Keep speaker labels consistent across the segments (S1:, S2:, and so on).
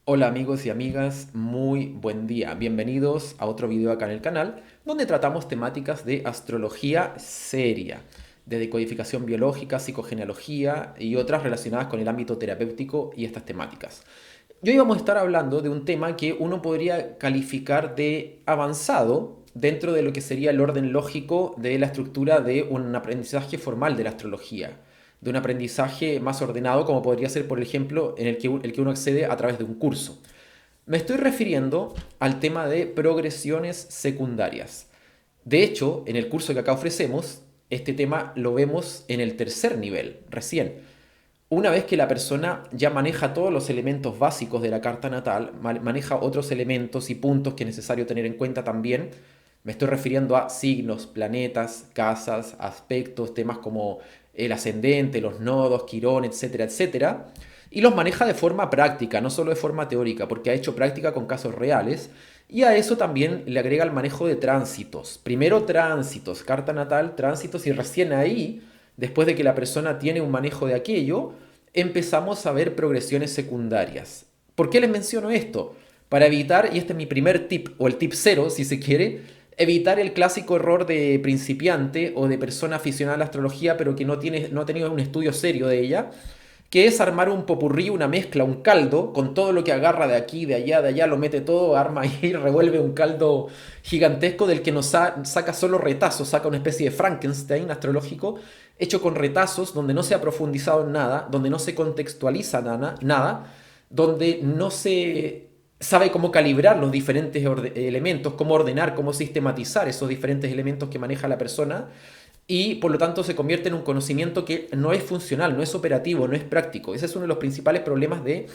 S1: Hola amigos y amigas, muy buen día. Bienvenidos a otro video acá en el canal, donde tratamos temáticas de astrología seria, de decodificación biológica, psicogenealogía y otras relacionadas con el ámbito terapéutico y estas temáticas. Y hoy vamos a estar hablando de un tema que uno podría calificar de avanzado dentro de lo que sería el orden lógico de la estructura de un aprendizaje formal de la astrología, de un aprendizaje más ordenado como podría ser, por ejemplo, en el que uno accede a través de un curso. Me estoy refiriendo al tema de progresiones secundarias. De hecho, en el curso que acá ofrecemos, este tema lo vemos en el tercer nivel, recién. Una vez que la persona ya maneja todos los elementos básicos de la carta natal, maneja otros elementos y puntos que es necesario tener en cuenta también. Me estoy refiriendo a signos, planetas, casas, aspectos, temas como el ascendente, los nodos, Quirón, etcétera, etcétera. Y los maneja de forma práctica, no solo de forma teórica, porque ha hecho práctica con casos reales. Y a eso también le agrega el manejo de tránsitos. Primero tránsitos, carta natal, tránsitos, y recién ahí, después de que la persona tiene un manejo de aquello, empezamos a ver progresiones secundarias. ¿Por qué les menciono esto? Para evitar, y este es mi primer tip, o el tip cero si se quiere, evitar el clásico error de principiante o de persona aficionada a la astrología pero que no ha tenido un estudio serio de ella, que es armar un popurrí, una mezcla, un caldo, con todo lo que agarra de aquí, de allá, lo mete todo, arma y revuelve un caldo gigantesco del que nos saca solo retazos, saca una especie de Frankenstein astrológico, hecho con retazos, donde no se ha profundizado en nada, donde no se contextualiza nada, donde no se sabe cómo calibrar los diferentes elementos, cómo ordenar, cómo sistematizar esos diferentes elementos que maneja la persona y por lo tanto se convierte en un conocimiento que no es funcional, no es operativo, no es práctico. Ese es uno de los principales problemas de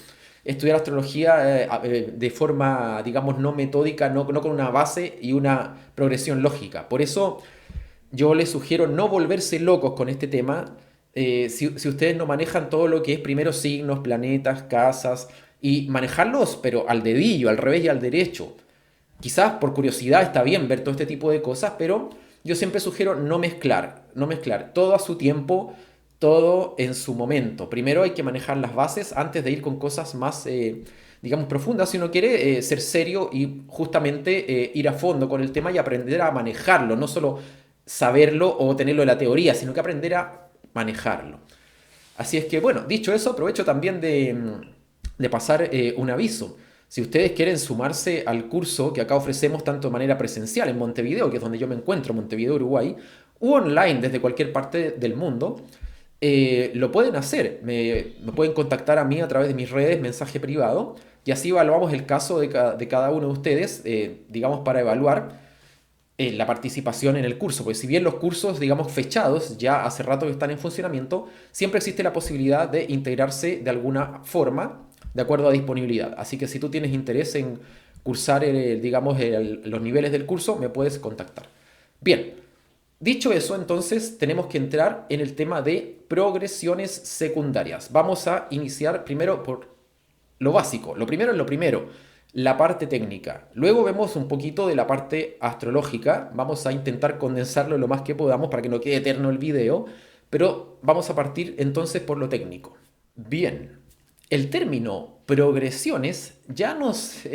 S1: estudiar astrología de forma, digamos, no metódica, no con una base y una progresión lógica. Por eso yo les sugiero no volverse locos con este tema. Si ustedes no manejan todo lo que es primero signos, planetas, casas, y manejarlos, pero al dedillo, al revés y al derecho. Quizás por curiosidad está bien ver todo este tipo de cosas, pero yo siempre sugiero no mezclar todo a su tiempo, todo en su momento. Primero hay que manejar las bases antes de ir con cosas más, digamos, profundas si uno quiere ser serio y justamente ir a fondo con el tema y aprender a manejarlo, no solo saberlo o tenerlo en la teoría, sino que aprender a manejarlo. Así es que, bueno, dicho eso, aprovecho también de pasar un aviso. Si ustedes quieren sumarse al curso que acá ofrecemos tanto de manera presencial en Montevideo, que es donde yo me encuentro, Montevideo, Uruguay, u online desde cualquier parte del mundo, lo pueden hacer. Me pueden contactar a mí a través de mis redes, mensaje privado, y así evaluamos el caso de cada uno de ustedes, digamos, para evaluar la participación en el curso, porque si bien los cursos, digamos, fechados ya hace rato que están en funcionamiento, siempre existe la posibilidad de integrarse de alguna forma de acuerdo a disponibilidad. Así que si tú tienes interés en cursar, digamos, los niveles del curso, me puedes contactar. Bien, dicho eso, entonces tenemos que entrar en el tema de progresiones secundarias. Vamos a iniciar primero por lo básico. Lo primero es lo primero, la parte técnica. Luego vemos un poquito de la parte astrológica. Vamos a intentar condensarlo lo más que podamos para que no quede eterno el video, pero vamos a partir entonces por lo técnico. Bien, el término progresiones ya nos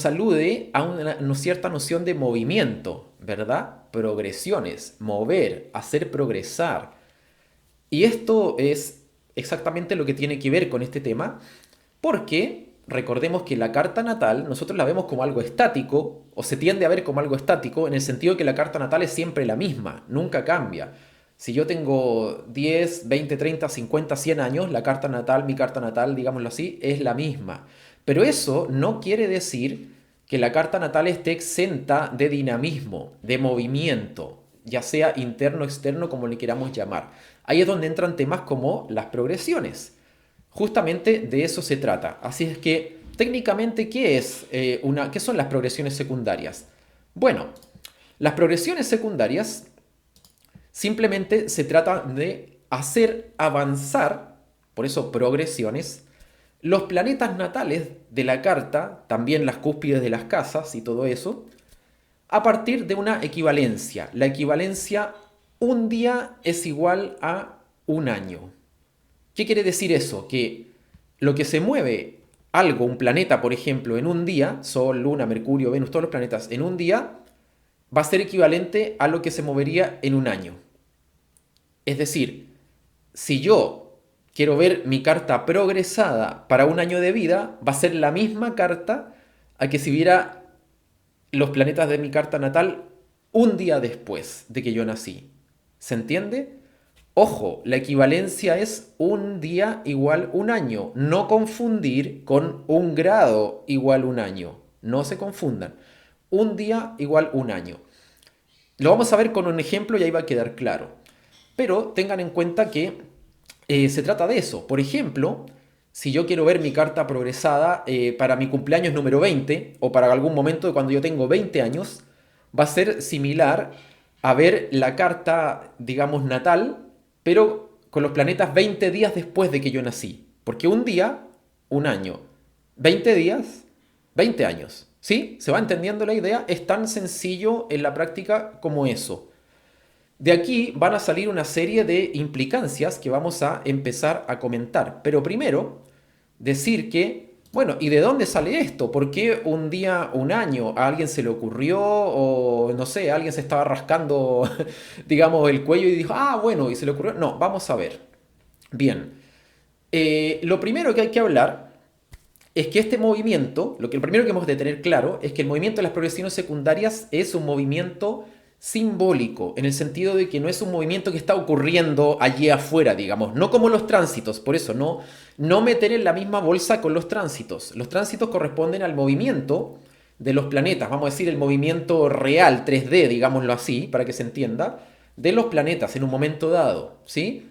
S1: alude a una cierta noción de movimiento, ¿verdad? Progresiones, mover, hacer progresar. Y esto es exactamente lo que tiene que ver con este tema, porque recordemos que la carta natal nosotros la vemos como algo estático, o se tiende a ver como algo estático, en el sentido que la carta natal es siempre la misma, nunca cambia. Si yo tengo 10, 20, 30, 50, 100 años, la carta natal, mi carta natal, digámoslo así, es la misma. Pero eso no quiere decir que la carta natal esté exenta de dinamismo, de movimiento, ya sea interno o externo, como le queramos llamar. Ahí es donde entran temas como las progresiones. Justamente de eso se trata. Así es que, técnicamente, ¿qué son las progresiones secundarias? Bueno, las progresiones secundarias simplemente se trata de hacer avanzar, por eso progresiones, los planetas natales de la carta, también las cúspides de las casas y todo eso, a partir de una equivalencia. La equivalencia, un día es igual a un año. ¿Qué quiere decir eso? Que lo que se mueve algo, un planeta, por ejemplo, en un día, Sol, Luna, Mercurio, Venus, todos los planetas, en un día, va a ser equivalente a lo que se movería en un año. Es decir, si yo quiero ver mi carta progresada para un año de vida, va a ser la misma carta a que si viera los planetas de mi carta natal un día después de que yo nací. ¿Se entiende? Ojo, la equivalencia es un día igual un año. No confundir con un grado igual un año. No se confundan. Un día igual un año. Lo vamos a ver con un ejemplo y ahí va a quedar claro. Pero tengan en cuenta que se trata de eso. Por ejemplo, si yo quiero ver mi carta progresada para mi cumpleaños número 20 o para algún momento de cuando yo tengo 20 años, va a ser similar a ver la carta, digamos, natal, pero con los planetas 20 días después de que yo nací. Porque un día, un año. 20 días, 20 años. ¿Sí? ¿Se va entendiendo la idea? Es tan sencillo en la práctica como eso. De aquí van a salir una serie de implicancias que vamos a empezar a comentar. Pero primero, decir que, bueno, ¿y de dónde sale esto? ¿Por qué un día, un año, a alguien se le ocurrió o no sé, alguien se estaba rascando, digamos, el cuello y dijo, ah, bueno, y se le ocurrió? No, vamos a ver. Bien, lo primero que hay que hablar es que este movimiento, lo primero que hemos de tener claro es que el movimiento de las progresiones secundarias es un movimiento simbólico, en el sentido de que no es un movimiento que está ocurriendo allí afuera, digamos, no como los tránsitos, por eso no meter en la misma bolsa con los tránsitos. Los tránsitos corresponden al movimiento de los planetas, vamos a decir el movimiento real, 3D, digámoslo así, para que se entienda, de los planetas en un momento dado, ¿sí?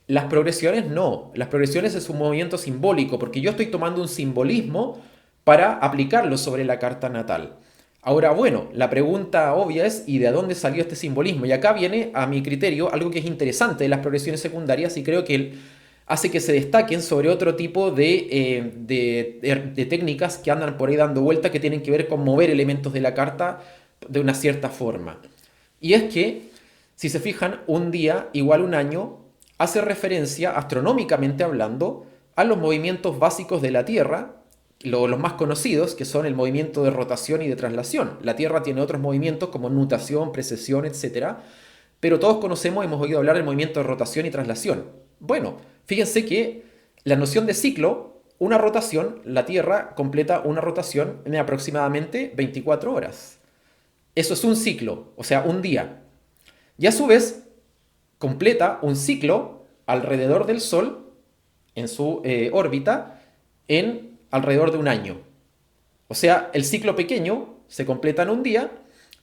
S1: Las progresiones no, las progresiones es un movimiento simbólico, porque yo estoy tomando un simbolismo para aplicarlo sobre la carta natal. Ahora, bueno, la pregunta obvia es, ¿y de dónde salió este simbolismo? Y acá viene, a mi criterio, algo que es interesante de las progresiones secundarias y creo que hace que se destaquen sobre otro tipo de técnicas que andan por ahí dando vuelta que tienen que ver con mover elementos de la carta de una cierta forma. Y es que, si se fijan, un día igual un año hace referencia, astronómicamente hablando, a los movimientos básicos de la Tierra, los más conocidos, que son el movimiento de rotación y de traslación. La Tierra tiene otros movimientos como nutación, precesión, etc. Pero todos conocemos, hemos oído hablar del movimiento de rotación y traslación. Bueno, fíjense que la noción de ciclo, una rotación, la Tierra completa una rotación en aproximadamente 24 horas. Eso es un ciclo, o sea, un día. Y a su vez, completa un ciclo alrededor del Sol, en su órbita, en alrededor de un año. O sea, el ciclo pequeño se completa en un día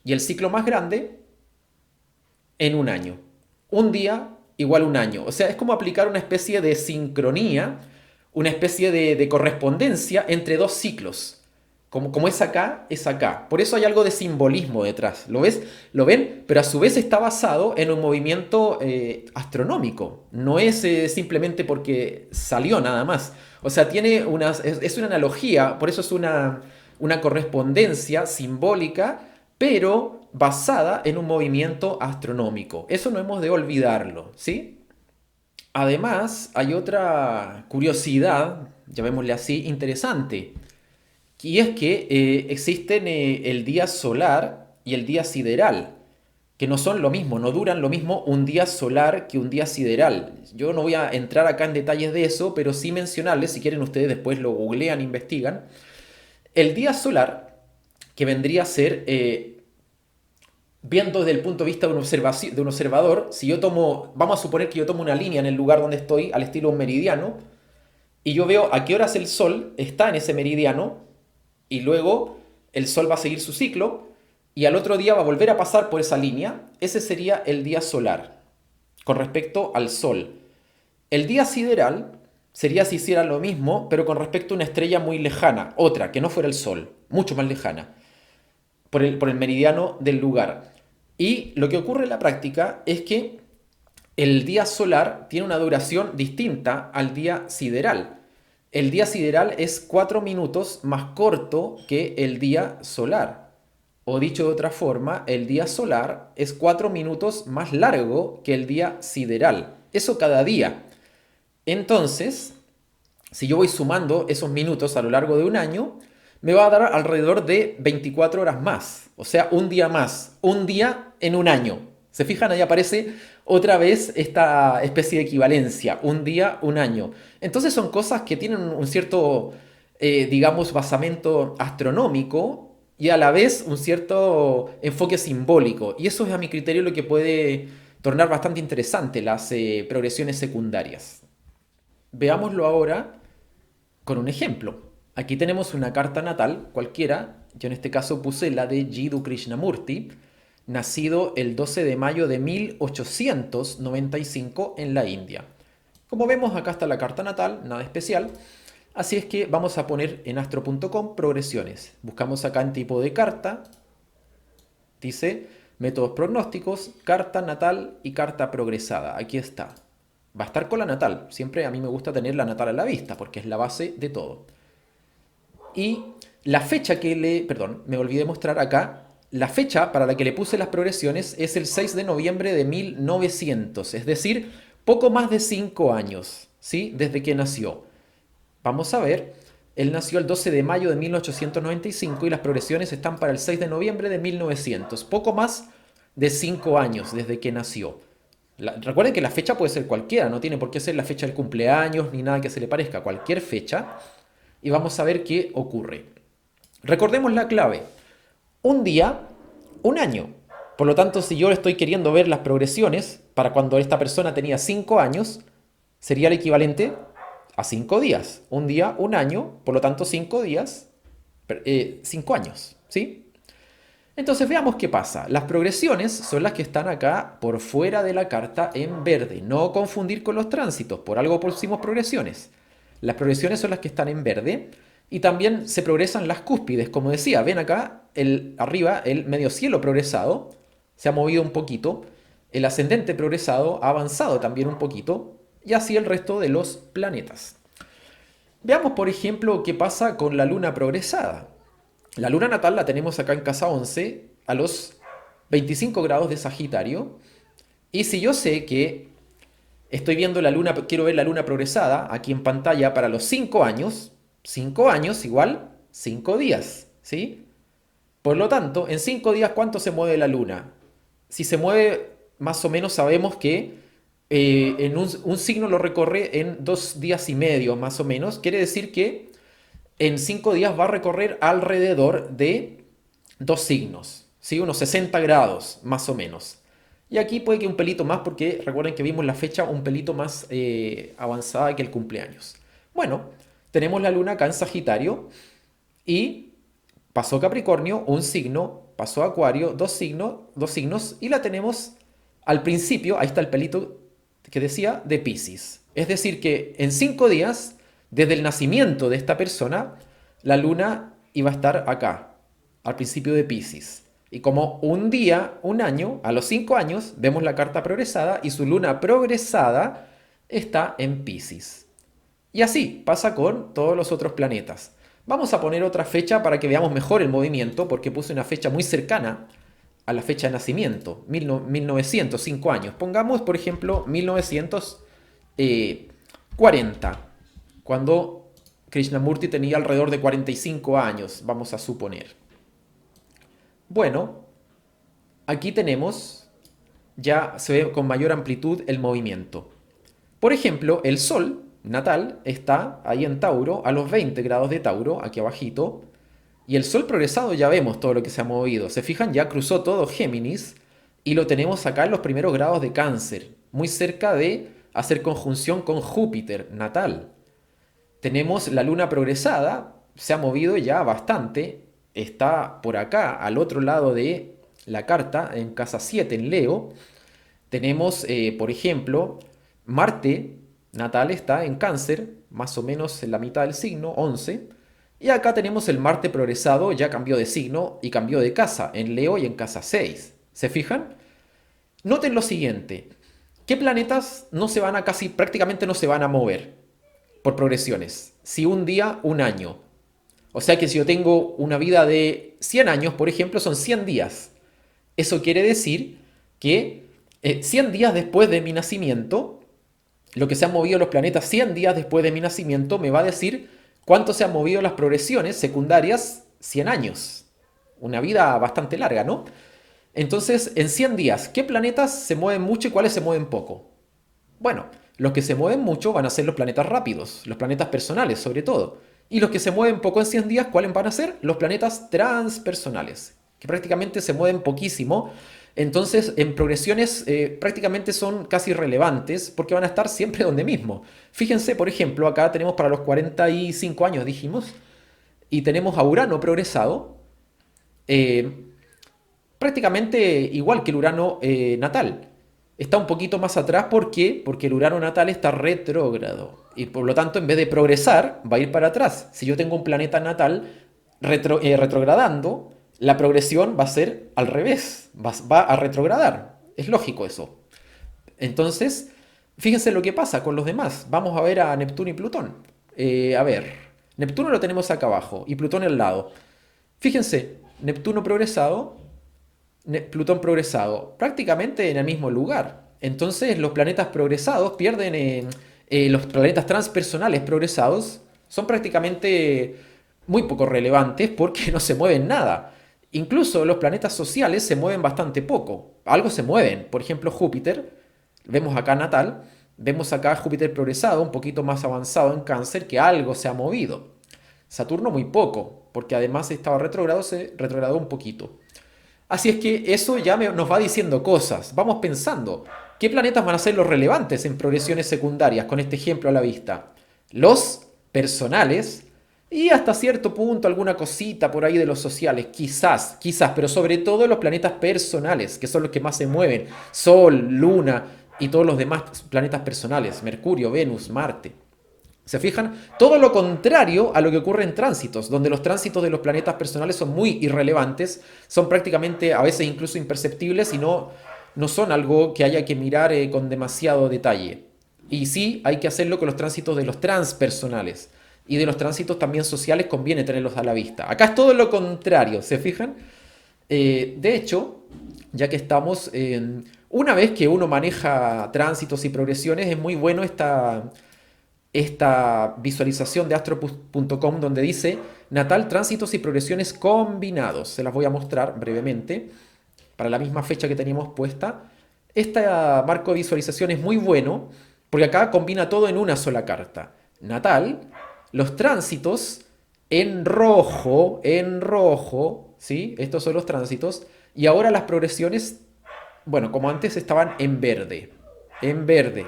S1: y el ciclo más grande en un año. Un día igual un año. O sea, es como aplicar una especie de sincronía, una especie de correspondencia entre dos ciclos. Como es acá, es acá. Por eso hay algo de simbolismo detrás. ¿Lo ves? ¿Lo ven? Pero a su vez está basado en un movimiento astronómico. No es simplemente porque salió nada más. O sea, es una analogía, por eso es una correspondencia simbólica, pero basada en un movimiento astronómico. Eso no hemos de olvidarlo, ¿sí? Además, hay otra curiosidad, llamémosle así, interesante. Y es que existen el día solar y el día sideral, que no son lo mismo, no duran lo mismo un día solar que un día sideral. Yo no voy a entrar acá en detalles de eso, pero sí mencionarles, si quieren ustedes después lo googlean, investigan. El día solar, que vendría a ser, viendo desde el punto de vista de un observador, si yo tomo, vamos a suponer que yo tomo una línea en el lugar donde estoy, al estilo un meridiano, y yo veo a qué horas el Sol está en ese meridiano, y luego el Sol va a seguir su ciclo y al otro día va a volver a pasar por esa línea. Ese sería el día solar con respecto al Sol. El día sideral sería si hiciera lo mismo, pero con respecto a una estrella muy lejana, otra, que no fuera el Sol, mucho más lejana, por el meridiano del lugar. Y lo que ocurre en la práctica es que el día solar tiene una duración distinta al día sideral. El día sideral es 4 minutos más corto que el día solar. O dicho de otra forma, el día solar es 4 minutos más largo que el día sideral. Eso cada día. Entonces, Si yo voy sumando esos minutos a lo largo de un año, me va a dar alrededor de 24 horas más. O sea, un día más. Un día en un año. ¿Se fijan? Ahí aparece otra vez esta especie de equivalencia. Un día, un año. Entonces son cosas que tienen un cierto, digamos, basamento astronómico y a la vez un cierto enfoque simbólico. Y eso es a mi criterio lo que puede tornar bastante interesante las progresiones secundarias. Veámoslo ahora con un ejemplo. Aquí tenemos una carta natal cualquiera, yo en este caso puse la de Jiddu Krishnamurti, nacido el 12 de mayo de 1895 en la India. Como vemos, acá está la carta natal, nada especial. Así es que vamos a poner en astro.com progresiones. Buscamos acá en tipo de carta, dice métodos pronósticos, carta natal y carta progresada. Aquí está. Va a estar con la natal. Siempre a mí me gusta tener la natal a la vista porque es la base de todo. Y la fecha perdón, me olvidé de mostrar acá. La fecha para la que le puse las progresiones es el 6 de noviembre de 1900, es decir, poco más de 5 años, ¿sí? Desde que nació. Vamos a ver, él nació el 12 de mayo de 1895 y las progresiones están para el 6 de noviembre de 1900, poco más de 5 años desde que nació. Recuerden que la fecha puede ser cualquiera, no tiene por qué ser la fecha del cumpleaños ni nada que se le parezca, cualquier fecha. Y vamos a ver qué ocurre. Recordemos la clave. Un día, un año. Por lo tanto, si yo estoy queriendo ver las progresiones para cuando esta persona tenía 5 años, sería el equivalente a 5 días. Un día, un año, por lo tanto 5 días, 5 años. ¿Sí? Entonces veamos qué pasa. Las progresiones son las que están acá por fuera de la carta en verde. No confundir con los tránsitos, por algo pusimos progresiones. Las progresiones son las que están en verde y también se progresan las cúspides. Como decía, ven acá arriba el medio cielo progresado, se ha movido un poquito, el ascendente progresado ha avanzado también un poquito y así el resto de los planetas. Veamos por ejemplo qué pasa con la luna progresada. La luna natal la tenemos acá en casa 11 a los 25 grados de Sagitario y si yo sé que estoy viendo la luna, quiero ver la luna progresada aquí en pantalla para los 5 años. 5 años igual 5 días, ¿sí? Por lo tanto, en 5 días, ¿cuánto se mueve la luna? Si se mueve, más o menos sabemos que en un signo lo recorre en 2 días y medio, más o menos. Quiere decir que en 5 días va a recorrer alrededor de 2 signos, ¿sí? Unos 60 grados, más o menos. Y aquí puede que un pelito más porque recuerden que vimos la fecha un pelito más avanzada que el cumpleaños. Bueno, tenemos la luna acá en Sagitario y pasó Capricornio, un signo, pasó Acuario, dos signos y la tenemos al principio, ahí está el pelito que decía, de Piscis. Es decir que en 5 días, desde el nacimiento de esta persona, la luna iba a estar acá, al principio de Piscis. Y como un día, un año, a los 5 años, vemos la carta progresada y su luna progresada está en Piscis. Y así pasa con todos los otros planetas. Vamos a poner otra fecha para que veamos mejor el movimiento, porque puse una fecha muy cercana a la fecha de nacimiento, 1900, 5 años. Pongamos, por ejemplo, 1940, cuando Krishnamurti tenía alrededor de 45 años, vamos a suponer. Bueno, aquí tenemos, ya se ve con mayor amplitud el movimiento. Por ejemplo, el Sol natal está ahí en Tauro, a los 20 grados de Tauro, aquí abajito. Y el Sol progresado ya vemos todo lo que se ha movido. Se fijan, ya cruzó todo Géminis y lo tenemos acá en los primeros grados de Cáncer, muy cerca de hacer conjunción con Júpiter natal. Tenemos la Luna progresada, se ha movido ya bastante, está por acá, al otro lado de la carta, en casa 7, en Leo. Tenemos, por ejemplo, Marte natal está en Cáncer, más o menos en la mitad del signo, 11. Y acá tenemos el Marte progresado, ya cambió de signo y cambió de casa, en Leo y en casa 6. ¿Se fijan? Noten lo siguiente. ¿Qué planetas no se van a prácticamente no se van a mover por progresiones? Si un día, un año. O sea que si yo tengo una vida de 100 años, por ejemplo, son 100 días. Eso quiere decir que 100 días después de mi nacimiento, lo que se han movido los planetas 100 días después de mi nacimiento me va a decir cuánto se han movido las progresiones secundarias 100 años. Una vida bastante larga, ¿no? Entonces, en 100 días, ¿qué planetas se mueven mucho y cuáles se mueven poco? Bueno, los que se mueven mucho van a ser los planetas rápidos, los planetas personales sobre todo. Y los que se mueven poco en 100 días, ¿cuáles van a ser? Los planetas transpersonales, que prácticamente se mueven poquísimo. Entonces, en progresiones prácticamente son casi irrelevantes porque van a estar siempre donde mismo. Fíjense, por ejemplo, acá tenemos para los 45 años, dijimos, y tenemos a Urano progresado, eh, prácticamente igual que el Urano natal. Está un poquito más atrás, ¿por qué? Porque el Urano natal está retrógrado. Y por lo tanto, en vez de progresar, va a ir para atrás. Si yo tengo un planeta natal retrogradando, la progresión va a ser al revés. Va a retrogradar. Es lógico eso. Entonces, fíjense lo que pasa con los demás. Vamos a ver a Neptuno y Plutón. A ver, Neptuno lo tenemos acá abajo y Plutón al lado. Fíjense, Neptuno progresado, Plutón progresado, prácticamente en el mismo lugar. Entonces los planetas progresados pierden, los planetas transpersonales progresados son prácticamente muy poco relevantes porque no se mueven nada. Incluso los planetas sociales se mueven bastante poco. Algo se mueven. Por ejemplo, Júpiter, vemos acá natal, vemos acá Júpiter progresado, un poquito más avanzado en Cáncer, que algo se ha movido. Saturno muy poco, porque además estaba retrógrado, se retrogradó un poquito. Así es que eso ya nos va diciendo cosas. Vamos pensando, ¿qué planetas van a ser los relevantes en progresiones secundarias con este ejemplo a la vista? Los personales y hasta cierto punto alguna cosita por ahí de los sociales, quizás, pero sobre todo los planetas personales, que son los que más se mueven. Sol, Luna y todos los demás planetas personales, Mercurio, Venus, Marte. ¿Se fijan? Todo lo contrario a lo que ocurre en tránsitos, donde los tránsitos de los planetas personales son muy irrelevantes, son prácticamente a veces incluso imperceptibles y no son algo que haya que mirar con demasiado detalle. Y sí, hay que hacerlo con los tránsitos de los transpersonales. Y de los tránsitos también sociales conviene tenerlos a la vista. Acá es todo lo contrario, ¿se fijan? De hecho, ya que estamos, una vez que uno maneja tránsitos y progresiones, es muy bueno esta visualización de astro.com donde dice natal, tránsitos y progresiones combinados. Se las voy a mostrar brevemente para la misma fecha que teníamos puesta. Este marco de visualización es muy bueno porque acá combina todo en una sola carta. Natal, los tránsitos en rojo, ¿sí? Estos son los tránsitos. Y ahora las progresiones, bueno, como antes estaban en verde. En verde.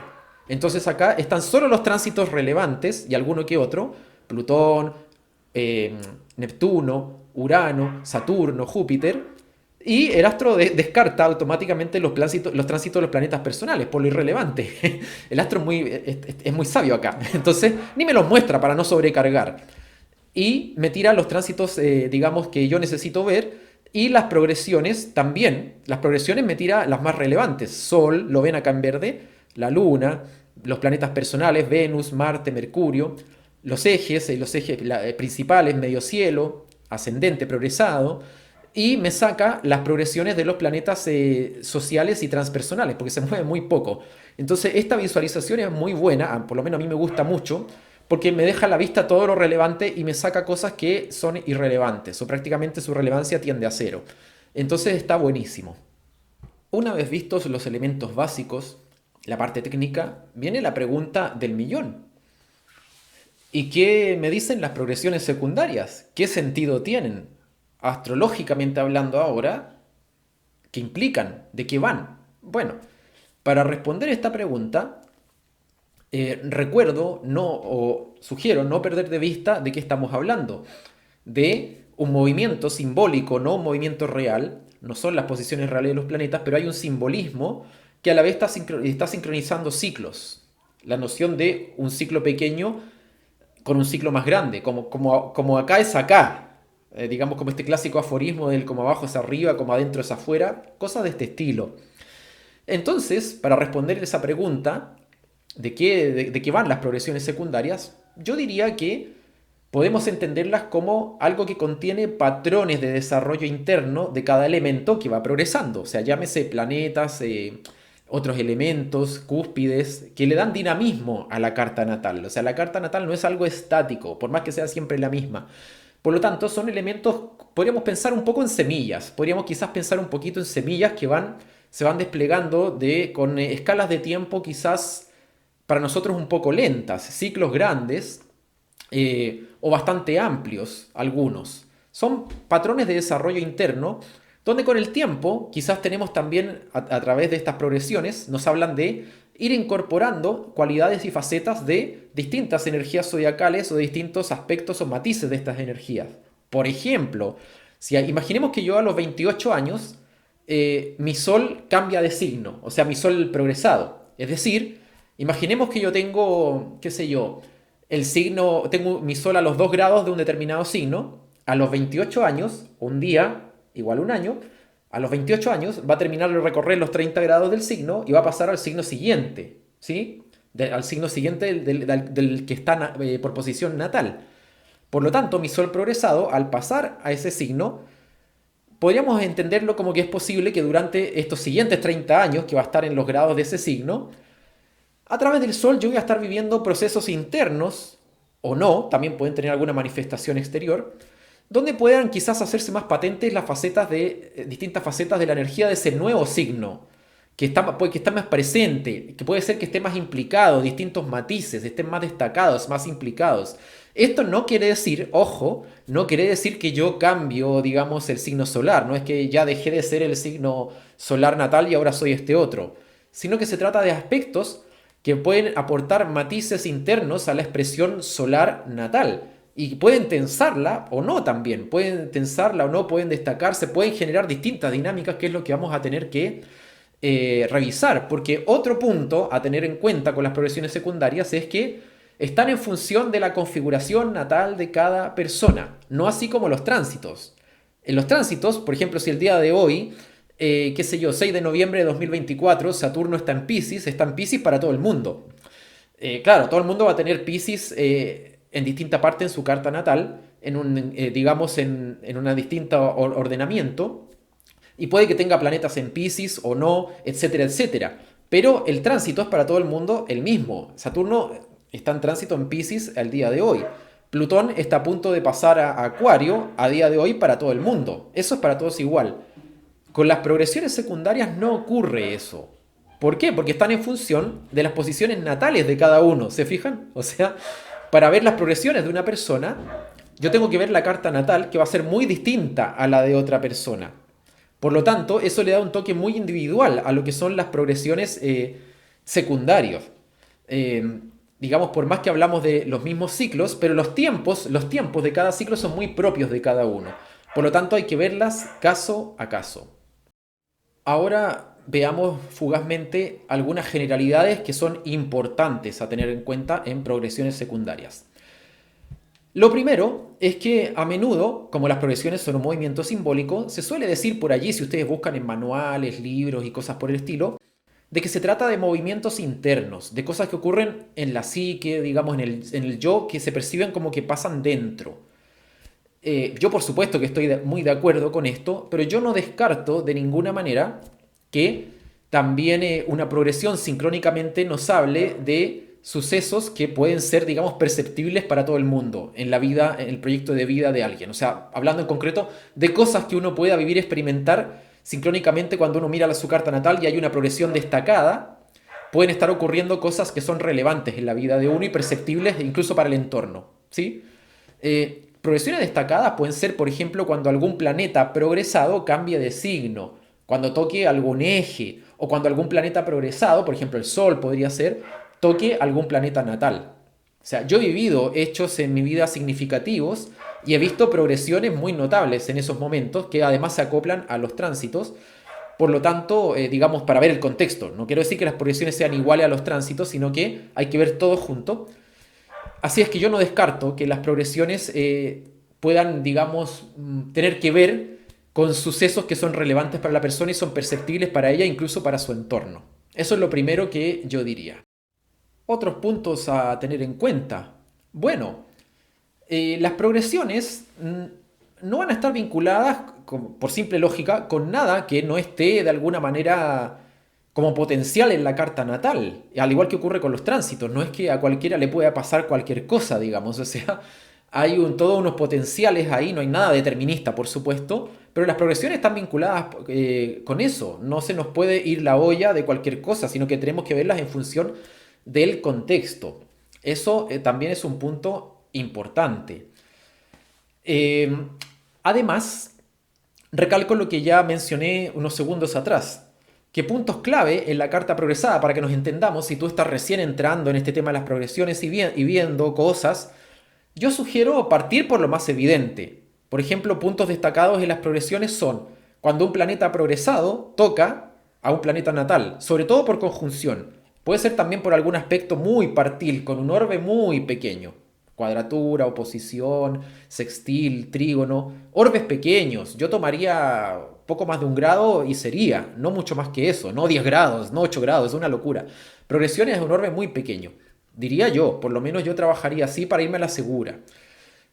S1: Entonces acá están solo los tránsitos relevantes y alguno que otro. Plutón, Neptuno, Urano, Saturno, Júpiter. Y el astro descarta automáticamente los tránsitos de los planetas personales por lo irrelevante. El astro es muy sabio acá. Entonces ni me los muestra para no sobrecargar. Y me tira los tránsitos, digamos, que yo necesito ver. Y las progresiones también. Las progresiones me tira las más relevantes. Sol, lo ven acá en verde. La Luna, los planetas personales, Venus, Marte, Mercurio. Los ejes principales, medio cielo, ascendente, progresado. Y me saca las progresiones de los planetas sociales y transpersonales, porque se mueven muy poco. Entonces esta visualización es muy buena, por lo menos a mí me gusta mucho, porque me deja a la vista todo lo relevante y me saca cosas que son irrelevantes, o prácticamente su relevancia tiende a cero. Entonces está buenísimo. Una vez vistos los elementos básicos, la parte técnica, viene la pregunta del millón. ¿Y qué me dicen las progresiones secundarias? ¿Qué sentido tienen? Astrológicamente hablando ahora, ¿qué implican? ¿De qué van? Bueno, para responder esta pregunta, recuerdo o sugiero no perder de vista de qué estamos hablando. De un movimiento simbólico, no un movimiento real, no son las posiciones reales de los planetas, pero hay un simbolismo que a la vez está sincronizando ciclos. La noción de un ciclo pequeño con un ciclo más grande, como acá es acá. Digamos como este clásico aforismo del como abajo es arriba, como adentro es afuera, cosas de este estilo. Entonces, para responder esa pregunta de qué van las progresiones secundarias, yo diría que podemos entenderlas como algo que contiene patrones de desarrollo interno de cada elemento que va progresando. O sea, llámese planetas, otros elementos, cúspides, que le dan dinamismo a la carta natal. O sea, la carta natal no es algo estático, por más que sea siempre la misma. Por lo tanto, son elementos, podríamos pensar un poco en semillas, podríamos quizás pensar un poquito en semillas que se van desplegando con escalas de tiempo quizás para nosotros un poco lentas, ciclos grandes o bastante amplios algunos. Son patrones de desarrollo interno donde con el tiempo quizás tenemos también a través de estas progresiones, nos hablan de ir incorporando cualidades y facetas de distintas energías zodiacales o de distintos aspectos o matices de estas energías. Por ejemplo, si imaginemos que yo a los 28 años mi sol cambia de signo, o sea, mi sol progresado. Es decir, imaginemos que yo tengo, qué sé yo, tengo mi sol a los 2 grados de un determinado signo, a los 28 años, un día igual un año, a los 28 años va a terminar de recorrer los 30 grados del signo y va a pasar al signo siguiente, ¿sí? Al signo siguiente del que está por posición natal. Por lo tanto, mi sol progresado, al pasar a ese signo, podríamos entenderlo como que es posible que durante estos siguientes 30 años, que va a estar en los grados de ese signo, a través del sol yo voy a estar viviendo procesos internos, o no, también pueden tener alguna manifestación exterior, donde puedan quizás hacerse más patentes las facetas distintas facetas de la energía de ese nuevo signo, que está más presente, que puede ser que esté más implicado, distintos matices, estén más destacados, más implicados. Esto no quiere decir, ojo, no quiere decir que yo cambio, digamos, el signo solar, no es que ya dejé de ser el signo solar natal y ahora soy este otro, sino que se trata de aspectos que pueden aportar matices internos a la expresión solar natal. Y pueden tensarla o no también, pueden tensarla o no, pueden destacarse, pueden generar distintas dinámicas, que es lo que vamos a tener que revisar. Porque otro punto a tener en cuenta con las progresiones secundarias es que están en función de la configuración natal de cada persona, no así como los tránsitos. En los tránsitos, por ejemplo, si el día de hoy, qué sé yo, 6 de noviembre de 2024, Saturno está en Piscis para todo el mundo. Claro, todo el mundo va a tener Piscis en distinta parte en su carta natal, digamos en una distinta ordenamiento, y puede que tenga planetas en Piscis o no, etcétera, etcétera. Pero el tránsito es para todo el mundo el mismo. Saturno está en tránsito en Piscis al día de hoy. Plutón está a punto de pasar a Acuario a día de hoy para todo el mundo. Eso es para todos igual. Con las progresiones secundarias no ocurre eso. ¿Por qué? Porque están en función de las posiciones natales de cada uno. ¿Se fijan? O sea, para ver las progresiones de una persona, yo tengo que ver la carta natal, que va a ser muy distinta a la de otra persona. Por lo tanto, eso le da un toque muy individual a lo que son las progresiones secundarias. Eh, digamos, por más que hablamos de los mismos ciclos, pero los tiempos de cada ciclo son muy propios de cada uno. Por lo tanto, hay que verlas caso a caso. Ahora veamos fugazmente algunas generalidades que son importantes a tener en cuenta en progresiones secundarias. Lo primero es que a menudo, como las progresiones son un movimiento simbólico, se suele decir por allí, si ustedes buscan en manuales, libros y cosas por el estilo, de que se trata de movimientos internos, de cosas que ocurren en la psique, digamos, en el yo, que se perciben como que pasan dentro. Yo por supuesto que estoy muy de acuerdo con esto, pero yo no descarto de ninguna manera que también una progresión sincrónicamente nos hable de sucesos que pueden ser, digamos, perceptibles para todo el mundo en la vida, en el proyecto de vida de alguien. O sea, hablando en concreto de cosas que uno pueda vivir, experimentar sincrónicamente cuando uno mira su carta natal y hay una progresión destacada, pueden estar ocurriendo cosas que son relevantes en la vida de uno y perceptibles incluso para el entorno, ¿sí? Progresiones destacadas pueden ser, por ejemplo, cuando algún planeta progresado cambie de signo, cuando toque algún eje, o cuando algún planeta progresado, por ejemplo el Sol podría ser, toque algún planeta natal. O sea, yo he vivido hechos en mi vida significativos y he visto progresiones muy notables en esos momentos que además se acoplan a los tránsitos. Por lo tanto, digamos, para ver el contexto, no quiero decir que las progresiones sean iguales a los tránsitos, sino que hay que ver todo junto. Así es que yo no descarto que las progresiones puedan, digamos, tener que ver con sucesos que son relevantes para la persona y son perceptibles para ella, incluso para su entorno. Eso es lo primero que yo diría. Otros puntos a tener en cuenta. Bueno, las progresiones no van a estar vinculadas, por simple lógica, con nada que no esté de alguna manera como potencial en la carta natal, al igual que ocurre con los tránsitos. No es que a cualquiera le pueda pasar cualquier cosa, digamos, o sea, hay todos unos potenciales ahí, no hay nada determinista, por supuesto, pero las progresiones están vinculadas con eso. No se nos puede ir la olla de cualquier cosa, sino que tenemos que verlas en función del contexto. Eso también es un punto importante. Eh, Además, recalco lo que ya mencioné unos segundos atrás, que puntos clave en la carta progresada, para que nos entendamos, si tú estás recién entrando en este tema de las progresiones y viendo cosas, yo sugiero partir por lo más evidente. Por ejemplo, puntos destacados en las progresiones son cuando un planeta progresado toca a un planeta natal, sobre todo por conjunción. Puede ser también por algún aspecto muy partil, con un orbe muy pequeño. Cuadratura, oposición, sextil, trígono. Orbes pequeños. Yo tomaría poco más de 1 grado y sería. No mucho más que eso. No 10 grados, no 8 grados. Es una locura. Progresiones es un orbe muy pequeño. Diría yo. Por lo menos yo trabajaría así para irme a la segura.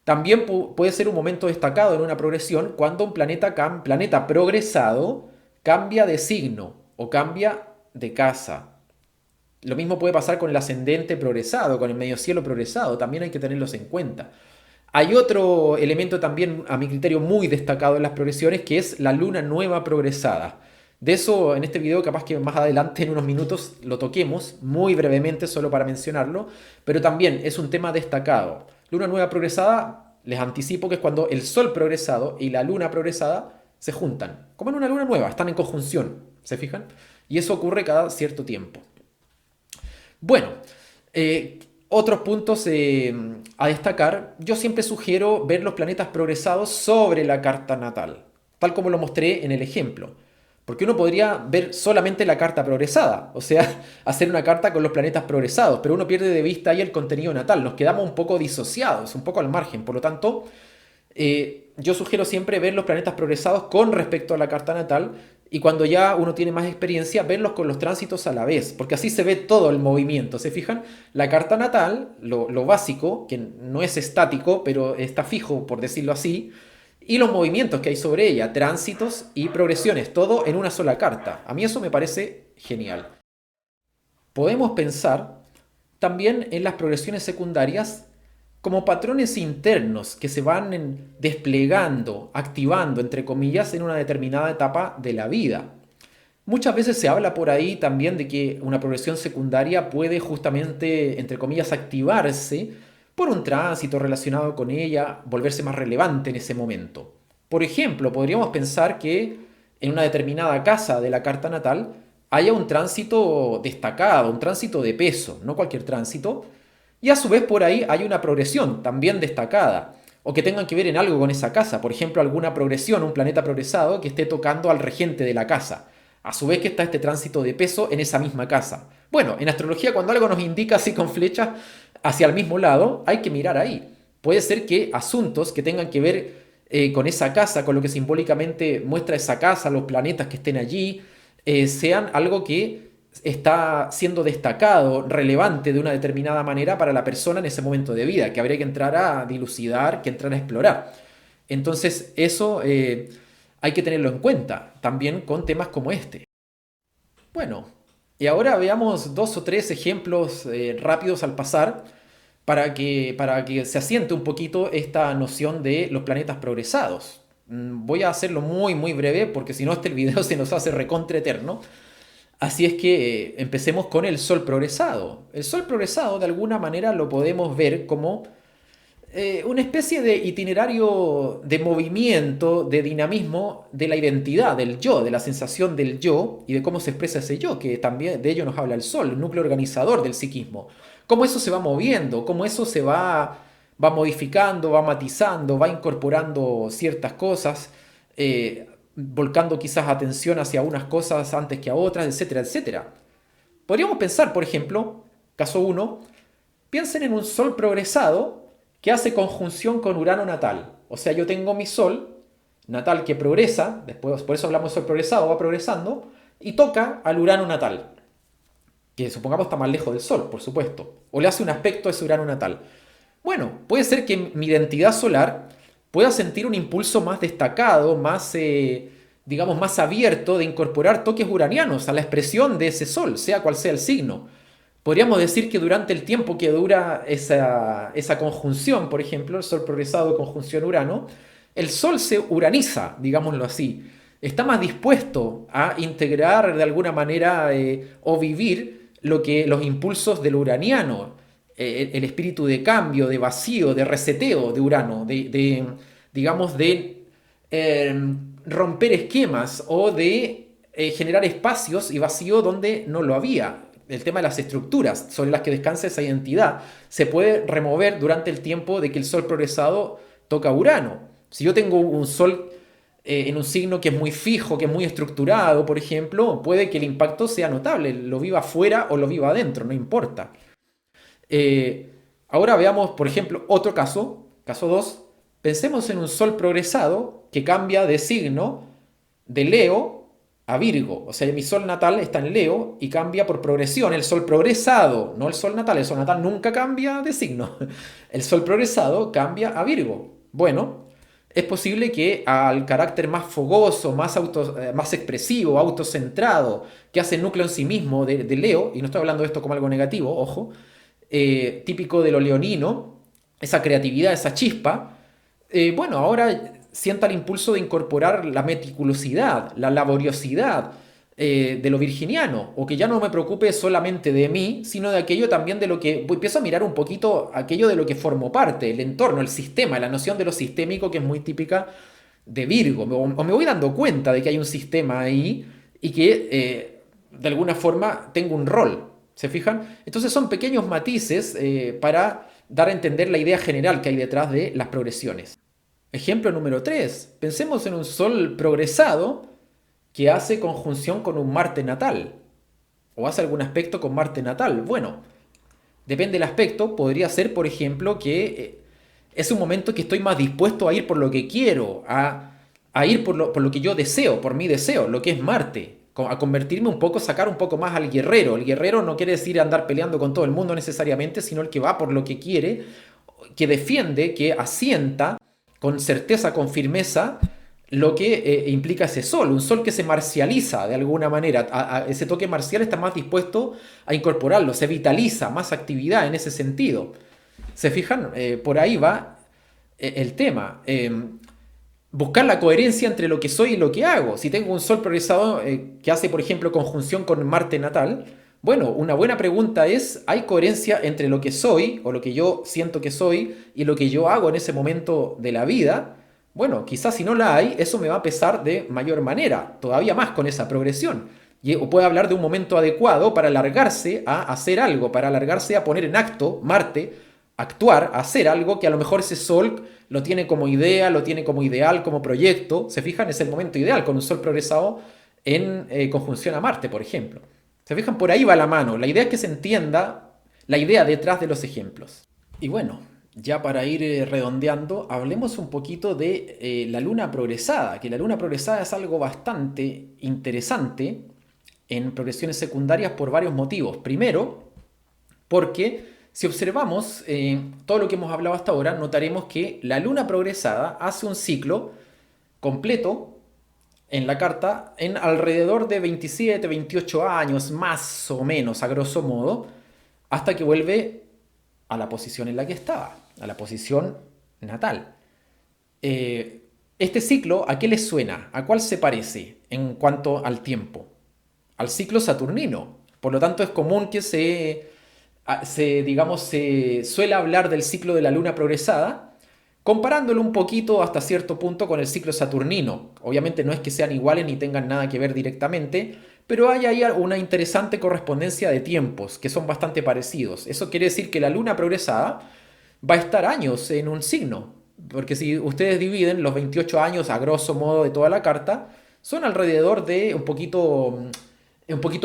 S1: También puede ser un momento destacado en una progresión cuando un planeta progresado cambia de signo o cambia de casa. Lo mismo puede pasar con el ascendente progresado, con el medio cielo progresado, también hay que tenerlos en cuenta. Hay otro elemento también, a mi criterio, muy destacado en las progresiones, que es la luna nueva progresada. De eso en este video capaz que más adelante en unos minutos lo toquemos, muy brevemente solo para mencionarlo, pero también es un tema destacado. Luna nueva progresada, les anticipo que es cuando el sol progresado y la luna progresada se juntan, como en una luna nueva, están en conjunción, ¿se fijan? Y eso ocurre cada cierto tiempo. Bueno, otros puntos a destacar. Yo siempre sugiero ver los planetas progresados sobre la carta natal, tal como lo mostré en el ejemplo. Porque uno podría ver solamente la carta progresada, o sea, hacer una carta con los planetas progresados, pero uno pierde de vista ahí el contenido natal, nos quedamos un poco disociados, un poco al margen. Por lo tanto, yo sugiero siempre ver los planetas progresados con respecto a la carta natal y cuando ya uno tiene más experiencia, verlos con los tránsitos a la vez, porque así se ve todo el movimiento. ¿Se fijan? La carta natal, lo básico, que no es estático, pero está fijo, por decirlo así, y los movimientos que hay sobre ella, tránsitos y progresiones, todo en una sola carta. A mí eso me parece genial. Podemos pensar también en las progresiones secundarias como patrones internos que se van desplegando, activando, entre comillas, en una determinada etapa de la vida. Muchas veces se habla por ahí también de que una progresión secundaria puede justamente, entre comillas, activarse por un tránsito relacionado con ella, volverse más relevante en ese momento. Por ejemplo, podríamos pensar que en una determinada casa de la carta natal haya un tránsito destacado, un tránsito de peso, no cualquier tránsito, y a su vez por ahí hay una progresión también destacada, o que tengan que ver en algo con esa casa, por ejemplo alguna progresión, un planeta progresado que esté tocando al regente de la casa. A su vez que está este tránsito de peso en esa misma casa. Bueno, en astrología cuando algo nos indica así con flechas hacia el mismo lado, hay que mirar ahí. Puede ser que asuntos que tengan que ver con esa casa, con lo que simbólicamente muestra esa casa, los planetas que estén allí, sean algo que está siendo destacado, relevante de una determinada manera para la persona en ese momento de vida, que habría que entrar a dilucidar, que entrar a explorar. Entonces, eso hay que tenerlo en cuenta, también con temas como este. Bueno, y ahora veamos 2 o 3 ejemplos rápidos al pasar para que se asiente un poquito esta noción de los planetas progresados. Voy a hacerlo muy, muy breve porque si no este video se nos hace recontra eterno. Así es que empecemos con el Sol progresado. El Sol progresado de alguna manera lo podemos ver como una especie de itinerario de movimiento, de dinamismo de la identidad, del yo, de la sensación del yo y de cómo se expresa ese yo, que también de ello nos habla el Sol, el núcleo organizador del psiquismo. Cómo eso se va moviendo, cómo eso va modificando, va matizando, va incorporando ciertas cosas, volcando quizás atención hacia unas cosas antes que a otras, etcétera, etcétera. Podríamos pensar, por ejemplo, caso uno, piensen en un Sol progresado que hace conjunción con Urano natal. O sea, yo tengo mi Sol natal que progresa, después por eso hablamos de Sol progresado, va progresando, y toca al Urano natal, que supongamos está más lejos del Sol, por supuesto, o le hace un aspecto a ese Urano natal. Bueno, puede ser que mi identidad solar pueda sentir un impulso más destacado, más digamos, más abierto de incorporar toques uranianos a la expresión de ese sol, sea cual sea el signo. Podríamos decir que durante el tiempo que dura esa conjunción, por ejemplo, el Sol progresado conjunción Urano, el Sol se uraniza, digámoslo así. Está más dispuesto a integrar de alguna manera o vivir los impulsos del uraniano, el espíritu de cambio, de vacío, de reseteo de Urano, digamos, de romper esquemas o de generar espacios y vacío donde no lo había. El tema de las estructuras sobre las que descansa esa identidad se puede remover durante el tiempo de que el Sol progresado toca Urano. Si yo tengo un Sol en un signo que es muy fijo, que es muy estructurado, por ejemplo, puede que el impacto sea notable, lo viva afuera o lo viva adentro, no importa. Ahora veamos, por ejemplo, otro caso, caso 2. Pensemos en un Sol progresado que cambia de signo de Leo a Virgo. O sea, mi Sol natal está en Leo y cambia por progresión. El Sol progresado, no el Sol natal. El Sol natal nunca cambia de signo. El Sol progresado cambia a Virgo. Bueno, es posible que al carácter más fogoso, más expresivo, autocentrado, que hace el núcleo en sí mismo de Leo, y no estoy hablando de esto como algo negativo, ojo, típico de lo leonino, esa creatividad, esa chispa, bueno, ahora sienta el impulso de incorporar la meticulosidad, la laboriosidad de lo virginiano, o que ya no me preocupe solamente de mí, sino de aquello también de lo que empiezo a mirar un poquito aquello de lo que formo parte, el entorno, el sistema, la noción de lo sistémico que es muy típica de Virgo, o me voy dando cuenta de que hay un sistema ahí y que de alguna forma tengo un rol. ¿Se fijan? Entonces son pequeños matices para dar a entender la idea general que hay detrás de las progresiones. Ejemplo número 3. Pensemos en un Sol progresado que hace conjunción con un Marte natal. O hace algún aspecto con Marte natal. Bueno, depende del aspecto. Podría ser, por ejemplo, que es un momento que estoy más dispuesto a ir por lo que quiero, a ir por lo que yo deseo, por mi deseo, lo que es Marte. A convertirme un poco, sacar un poco más al guerrero. El guerrero no quiere decir andar peleando con todo el mundo necesariamente, sino el que va por lo que quiere, que defiende, que asienta con certeza, con firmeza, lo que implica ese sol, un sol que se marcializa de alguna manera, ese toque marcial está más dispuesto a incorporarlo, se vitaliza, más actividad en ese sentido. ¿Se fijan? Por ahí va el tema. Buscar la coherencia entre lo que soy y lo que hago. Si tengo un Sol progresado que hace, por ejemplo, conjunción con Marte natal, bueno, una buena pregunta es, ¿hay coherencia entre lo que soy o lo que yo siento que soy y lo que yo hago en ese momento de la vida? Bueno, quizás si no la hay, eso me va a pesar de mayor manera, todavía más con esa progresión. O puede hablar de un momento adecuado para alargarse a hacer algo, para alargarse a poner en acto Marte, actuar, hacer algo que a lo mejor ese Sol lo tiene como idea, lo tiene como ideal, como proyecto. ¿Se fijan? Es el momento ideal con un Sol progresado en conjunción a Marte, por ejemplo. ¿Se fijan? Por ahí va la mano. La idea es que se entienda la idea detrás de los ejemplos. Y bueno, ya para ir redondeando, hablemos un poquito de la luna progresada, que la luna progresada es algo bastante interesante en progresiones secundarias por varios motivos. Primero, porque si observamos todo lo que hemos hablado hasta ahora, notaremos que la luna progresada hace un ciclo completo en la carta en alrededor de 27, 28 años, más o menos, a grosso modo, hasta que vuelve a la posición en la que estaba, a la posición natal. Este ciclo, ¿a qué le suena? ¿A cuál se parece en cuanto al tiempo? Al ciclo saturnino. Por lo tanto, es común que digamos, se suele hablar del ciclo de la luna progresada, comparándolo un poquito hasta cierto punto con el ciclo saturnino. Obviamente no es que sean iguales ni tengan nada que ver directamente, pero hay ahí una interesante correspondencia de tiempos que son bastante parecidos. Eso quiere decir que la luna progresada va a estar años en un signo, porque si ustedes dividen los 28 años a grosso modo de toda la carta, son alrededor de un poquito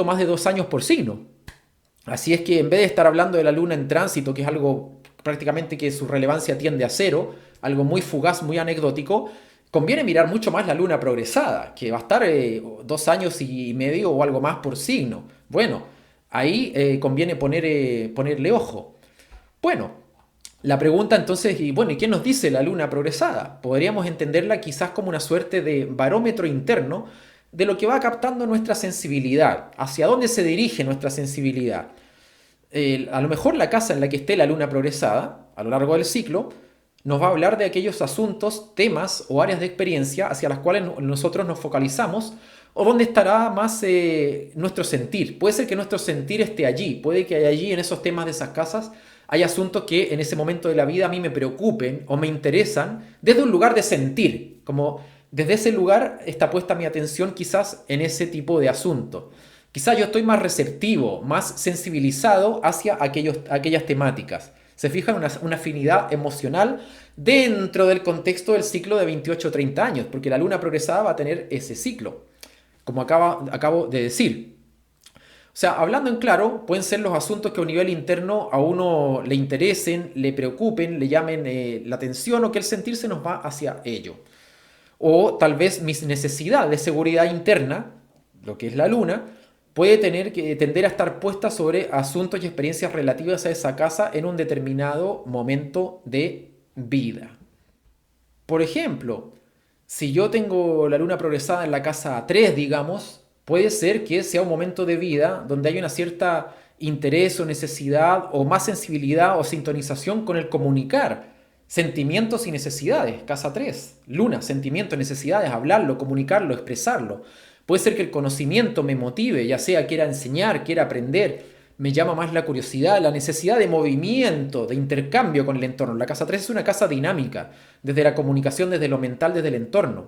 S1: más de 2 años por signo. Así es que en vez de estar hablando de la luna en tránsito, que es algo prácticamente que su relevancia tiende a cero, algo muy fugaz, muy anecdótico, conviene mirar mucho más la luna progresada, que va a estar 2 años y medio o algo más por signo. Bueno, ahí conviene ponerle ojo. Bueno, La pregunta entonces, y bueno, ¿y qué nos dice la luna progresada? Podríamos entenderla quizás como una suerte de barómetro interno de lo que va captando nuestra sensibilidad, hacia dónde se dirige nuestra sensibilidad. A lo mejor la casa en la que esté la luna progresada, a lo largo del ciclo, nos va a hablar de aquellos asuntos, temas o áreas de experiencia hacia las cuales nosotros nos focalizamos o donde estará más nuestro sentir. Puede ser que nuestro sentir esté allí, puede que allí en esos temas de esas casas hay asuntos que en ese momento de la vida a mí me preocupen o me interesan desde un lugar de sentir, como desde ese lugar está puesta mi atención quizás en ese tipo de asunto. Quizás yo estoy más receptivo, más sensibilizado hacia aquellas temáticas. Se fijan una afinidad emocional dentro del contexto del ciclo de 28 o 30 años, porque la luna progresada va a tener ese ciclo, como acabo de decir. O sea, hablando en claro, pueden ser los asuntos que a un nivel interno a uno le interesen, le preocupen, le llamen la atención o que el sentirse nos va hacia ello. O tal vez mis necesidades de seguridad interna, lo que es la luna, puede tener que tender a estar puesta sobre asuntos y experiencias relativas a esa casa en un determinado momento de vida. Por ejemplo, si yo tengo la luna progresada en la casa 3, digamos, puede ser que sea un momento de vida donde hay una cierta interés o necesidad o más sensibilidad o sintonización con el comunicar sentimientos y necesidades. Casa 3, luna, sentimientos, necesidades, hablarlo, comunicarlo, expresarlo. Puede ser que el conocimiento me motive, ya sea quiera enseñar, quiera aprender, me llama más la curiosidad, la necesidad de movimiento, de intercambio con el entorno. La casa 3 es una casa dinámica, desde la comunicación, desde lo mental, desde el entorno.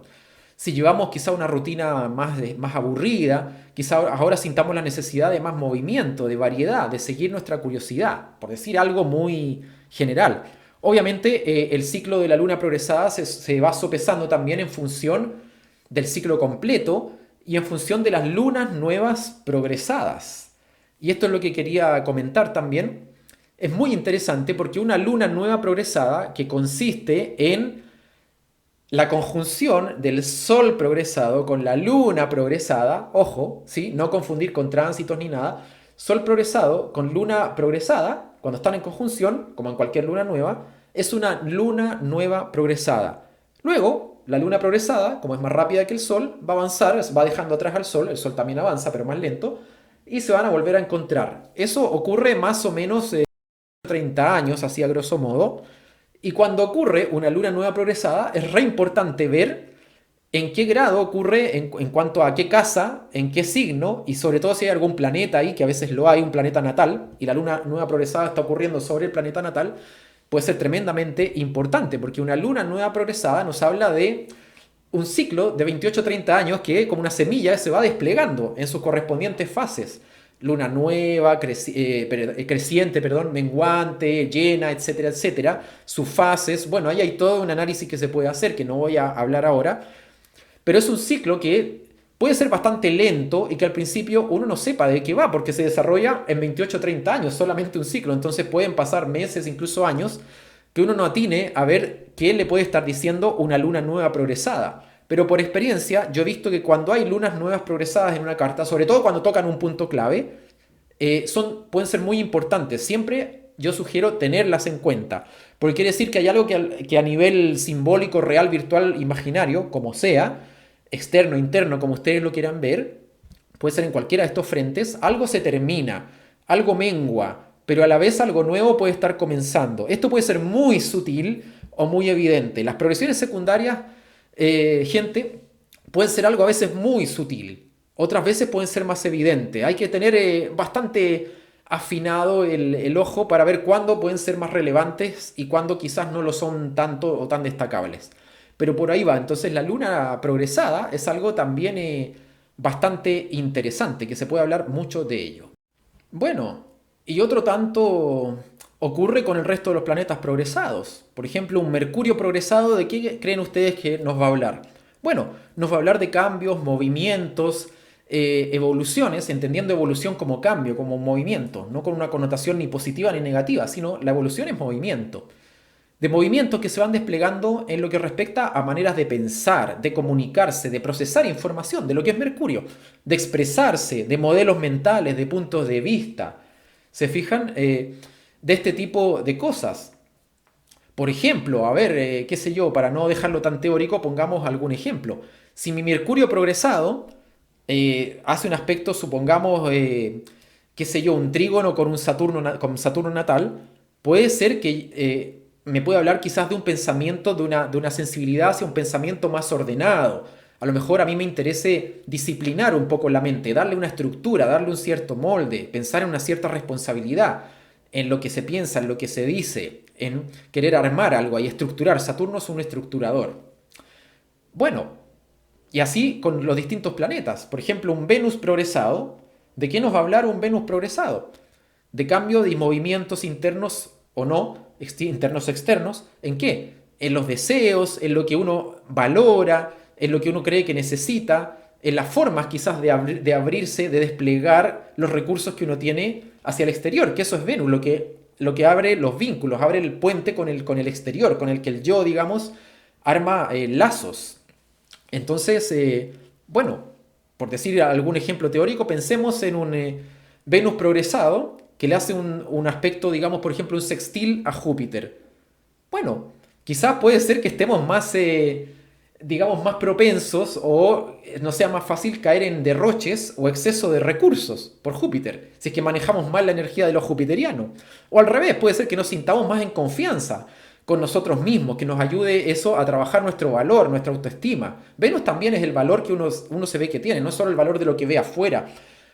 S1: Si llevamos quizá una rutina más aburrida, quizá ahora sintamos la necesidad de más movimiento, de variedad, de seguir nuestra curiosidad, por decir algo muy general. Obviamente el ciclo de la luna progresada se va sopesando también en función del ciclo completo y en función de las lunas nuevas progresadas. Y esto es lo que quería comentar también. Es muy interesante porque una luna nueva progresada que consiste en la conjunción del Sol progresado con la Luna progresada, ojo, ¿sí? No confundir con tránsitos ni nada, Sol progresado con Luna progresada, cuando están en conjunción, como en cualquier luna nueva, es una luna nueva progresada. Luego, la luna progresada, como es más rápida que el Sol, va a avanzar, va dejando atrás al Sol, el Sol también avanza, pero más lento, y se van a volver a encontrar. Eso ocurre más o menos 30 años, así a grosso modo. Y cuando ocurre una luna nueva progresada, es re importante ver en qué grado ocurre, en cuanto a qué casa, en qué signo, y sobre todo si hay algún planeta ahí, que a veces lo hay, un planeta natal, y la luna nueva progresada está ocurriendo sobre el planeta natal, puede ser tremendamente importante, porque una luna nueva progresada nos habla de un ciclo de 28 o 30 años que, como una semilla, se va desplegando en sus correspondientes fases. Luna nueva, creciente, perdón, menguante, llena, etcétera, etcétera. Sus fases. Bueno, ahí hay todo un análisis que se puede hacer, que no voy a hablar ahora. Pero es un ciclo que puede ser bastante lento y que al principio uno no sepa de qué va, porque se desarrolla en 28 o 30 años, solamente un ciclo. Entonces pueden pasar meses, incluso años, que uno no atine a ver qué le puede estar diciendo una luna nueva progresada. Pero por experiencia, yo he visto que cuando hay lunas nuevas progresadas en una carta, sobre todo cuando tocan un punto clave, pueden ser muy importantes. Siempre yo sugiero tenerlas en cuenta, porque quiere decir que hay algo que a nivel simbólico, real, virtual, imaginario, como sea, externo, interno, como ustedes lo quieran ver, puede ser en cualquiera de estos frentes, algo se termina, algo mengua, pero a la vez algo nuevo puede estar comenzando. Esto puede ser muy sutil o muy evidente. Las progresiones secundarias, gente, pueden ser algo a veces muy sutil, otras veces pueden ser más evidentes. Hay que tener bastante afinado el ojo para ver cuándo pueden ser más relevantes y cuándo quizás no lo son tanto o tan destacables. Pero por ahí va. Entonces la luna progresada es algo también bastante interesante, que se puede hablar mucho de ello. Bueno, y otro tanto ocurre con el resto de los planetas progresados. Por ejemplo, un Mercurio progresado, ¿de qué creen ustedes que nos va a hablar? Bueno, nos va a hablar de cambios, movimientos, evoluciones, entendiendo evolución como cambio, como movimiento, no con una connotación ni positiva ni negativa, sino la evolución es movimiento. De movimientos que se van desplegando en lo que respecta a maneras de pensar, de comunicarse, de procesar información, de lo que es Mercurio, de expresarse, de modelos mentales, de puntos de vista. ¿Se fijan? De este tipo de cosas. Por ejemplo, a ver, qué sé yo, para no dejarlo tan teórico, pongamos algún ejemplo. Si mi Mercurio progresado hace un aspecto, supongamos, qué sé yo, un trígono con un Saturno, con Saturno natal, puede ser que me pueda hablar quizás de un pensamiento, de una sensibilidad hacia un pensamiento más ordenado. A lo mejor a mí me interese disciplinar un poco la mente, darle una estructura, darle un cierto molde, pensar en una cierta responsabilidad, en lo que se piensa, en lo que se dice, en querer armar algo y estructurar. Saturno es un estructurador. Bueno, y así con los distintos planetas. Por ejemplo, un Venus progresado. ¿De qué nos va a hablar un Venus progresado? De cambio de movimientos internos o no, internos o externos. ¿En qué? En los deseos, en lo que uno valora, en lo que uno cree que necesita, en las formas quizás de abrirse, de desplegar los recursos que uno tiene hacia el exterior, que eso es Venus, lo que abre los vínculos, abre el puente con el exterior, con el que el yo, digamos, arma lazos. Entonces, bueno, por decir algún ejemplo teórico, pensemos en un Venus progresado que le hace un aspecto, digamos, por ejemplo, un sextil a Júpiter. Bueno, quizás puede ser que estemos más, digamos, más propensos o nos sea más fácil caer en derroches o exceso de recursos por Júpiter, si es que manejamos mal la energía de los jupiterianos. O al revés, puede ser que nos sintamos más en confianza con nosotros mismos, que nos ayude eso a trabajar nuestro valor, nuestra autoestima. Venus también es el valor que uno se ve que tiene, no es solo el valor de lo que ve afuera.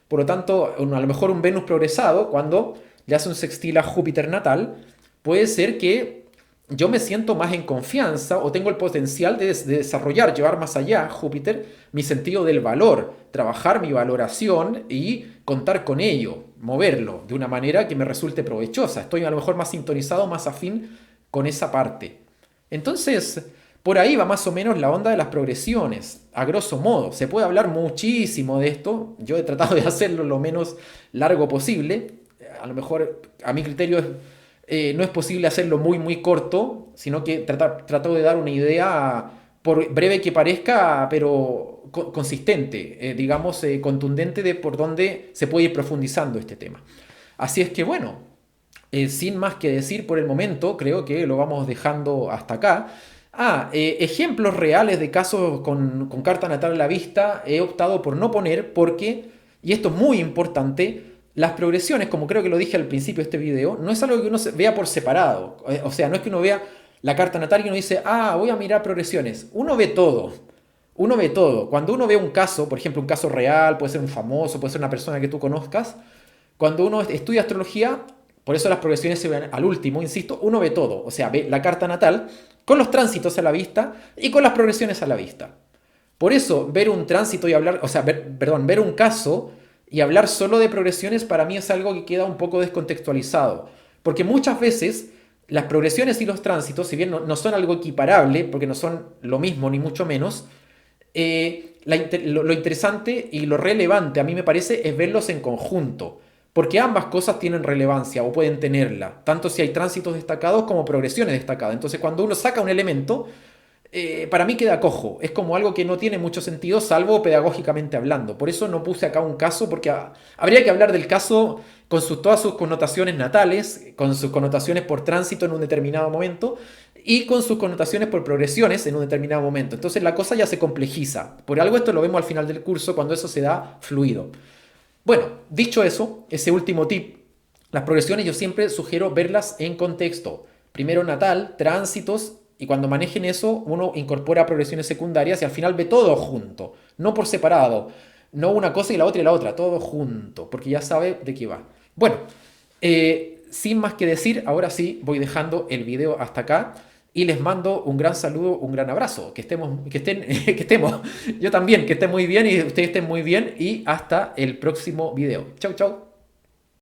S1: Por lo tanto, a lo mejor un Venus progresado, cuando le hace un sextil a Júpiter natal, puede ser que yo me siento más en confianza o tengo el potencial de desarrollar, llevar más allá, Júpiter, mi sentido del valor, trabajar mi valoración y contar con ello, moverlo de una manera que me resulte provechosa. Estoy a lo mejor más sintonizado, más afín con esa parte. Entonces, por ahí va más o menos la onda de las progresiones, a grosso modo. Se puede hablar muchísimo de esto, yo he tratado de hacerlo lo menos largo posible. A lo mejor a mi criterio no es posible hacerlo muy muy corto, sino que trato de dar una idea, por breve que parezca, pero consistente, digamos, contundente de por dónde se puede ir profundizando este tema. Así es que bueno, sin más que decir por el momento, creo que lo vamos dejando hasta acá. Ejemplos reales de casos con carta natal a la vista he optado por no poner porque, y esto es muy importante, las progresiones, como creo que lo dije al principio de este video, no es algo que uno vea por separado. O sea, no es que uno vea la carta natal y uno dice, voy a mirar progresiones. Uno ve todo. Uno ve todo. Cuando uno ve un caso, por ejemplo, un caso real, puede ser un famoso, puede ser una persona que tú conozcas, cuando uno estudia astrología, por eso las progresiones se ven al último, insisto, uno ve todo. O sea, ve la carta natal con los tránsitos a la vista y con las progresiones a la vista. Por eso, ver un tránsito y hablar, o sea, ver un caso y hablar solo de progresiones para mí es algo que queda un poco descontextualizado. Porque muchas veces las progresiones y los tránsitos, si bien no son algo equiparable, porque no son lo mismo ni mucho menos, lo interesante y lo relevante a mí me parece es verlos en conjunto. Porque ambas cosas tienen relevancia o pueden tenerla, tanto si hay tránsitos destacados como progresiones destacadas. Entonces, cuando uno saca un elemento, para mí queda cojo. Es como algo que no tiene mucho sentido, salvo pedagógicamente hablando. Por eso no puse acá un caso, porque habría que hablar del caso con todas sus connotaciones natales, con sus connotaciones por tránsito en un determinado momento y con sus connotaciones por progresiones en un determinado momento. Entonces la cosa ya se complejiza. Por algo esto lo vemos al final del curso, cuando eso se da fluido. Bueno, dicho eso, ese último tip, las progresiones yo siempre sugiero verlas en contexto. Primero natal, tránsitos, y cuando manejen eso, uno incorpora progresiones secundarias y al final ve todo junto, no por separado, no una cosa y la otra, todo junto, porque ya sabe de qué va. Bueno, sin más que decir, ahora sí voy dejando el video hasta acá. Y les mando un gran saludo, un gran abrazo. Que estemos, yo también, que estén muy bien y ustedes estén muy bien. Y hasta el próximo video. Chau, chau.